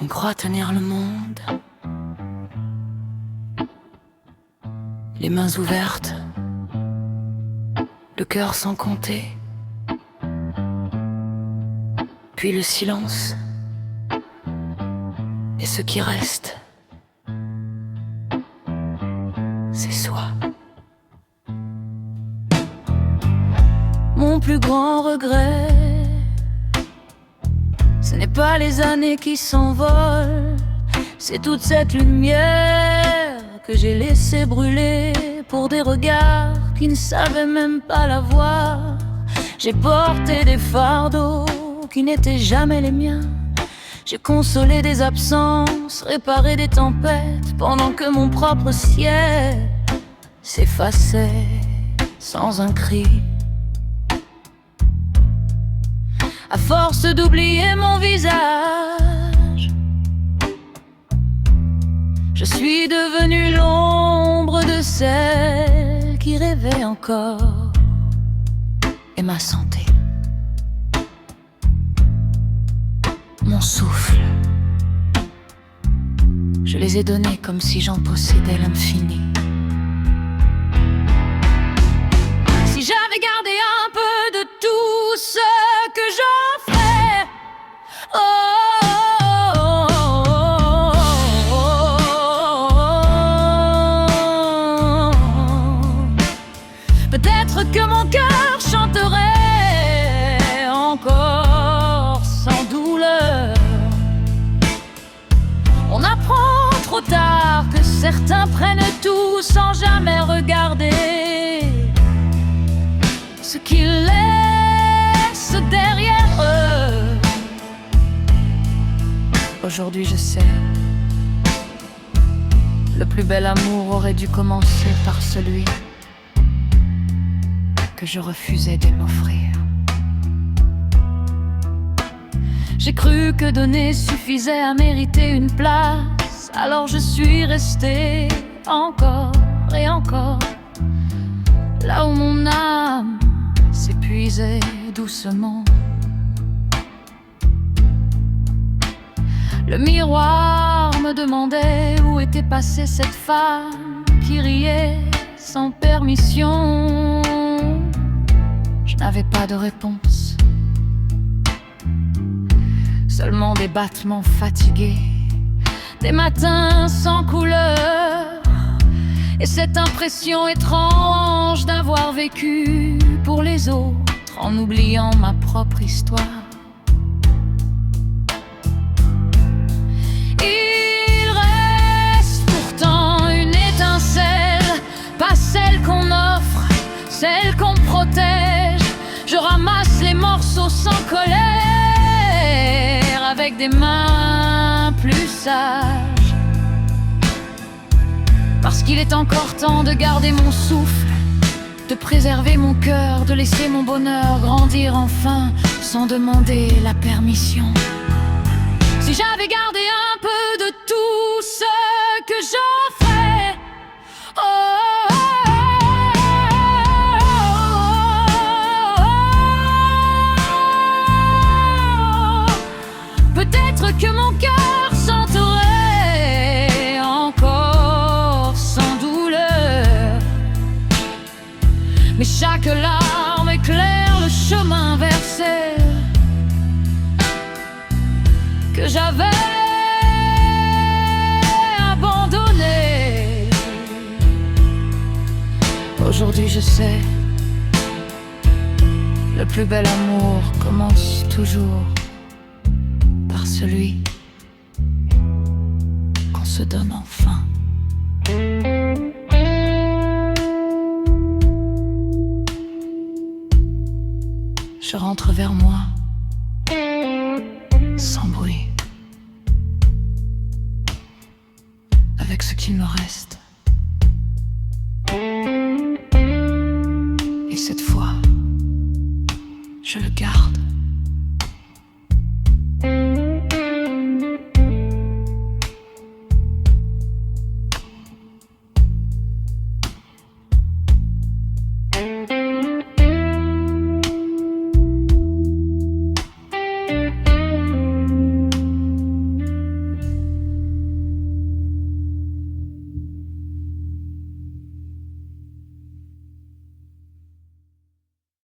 On croit tenir le monde, les mains ouvertes, le cœur sans compter, puis le silence et ce qui reste, c'est soi. Mon plus grand regret, ce n'est pas les années qui s'envolent, c'est toute cette lumière que j'ai laissée brûler pour des regards qui ne savaient même pas la voir. J'ai porté des fardeaux qui n'étaient jamais les miens. J'ai consolé des absences, réparé des tempêtes, pendant que mon propre ciel s'effaçait sans un cri. À force d'oublier mon visage, je suis devenue l'ombre de celle qui rêvait encore. Et ma santé, mon souffle, je les ai donnés comme si j'en possédais l'infini. Si j'avais gardé un peu de tout ce que j'offrais, peut-être que mon cœur chanterait encore sans douleur. On apprend trop tard que certains prennent tout sans jamais regarder ce qu'ils laissent derrière eux. Aujourd'hui je sais, le plus bel amour aurait dû commencer par celui que je refusais de m'offrir. J'ai cru que donner suffisait à mériter une place, alors je suis restée encore et encore là où mon âme s'épuisait doucement. Le miroir me demandait où était passée cette femme qui riait sans permission. Je n'avais pas de réponse, seulement des battements fatigués, des matins sans couleur, et cette impression étrange d'avoir vécu pour les autres en oubliant ma propre histoire. Il reste pourtant une étincelle, pas celle qu'on offre, celle qu'on protège. Je ramasse les morceaux sans colère, avec des mains plus sages, parce qu'il est encore temps de garder mon souffle, de préserver mon cœur, de laisser mon bonheur grandir enfin, sans demander la permission. Si j'avais gardé un peu de tout ce que j'offrais, peut-être que mon cœur s'entourait encore sans douleur. Mais chaque larme éclaire le chemin vers celle que j'avais abandonnée. Aujourd'hui je sais, le plus bel amour commence toujours par celui qu'on se donne enfin. Je rentre vers moi, sans bruit, avec ce qu'il me reste. Et cette fois, je le garde.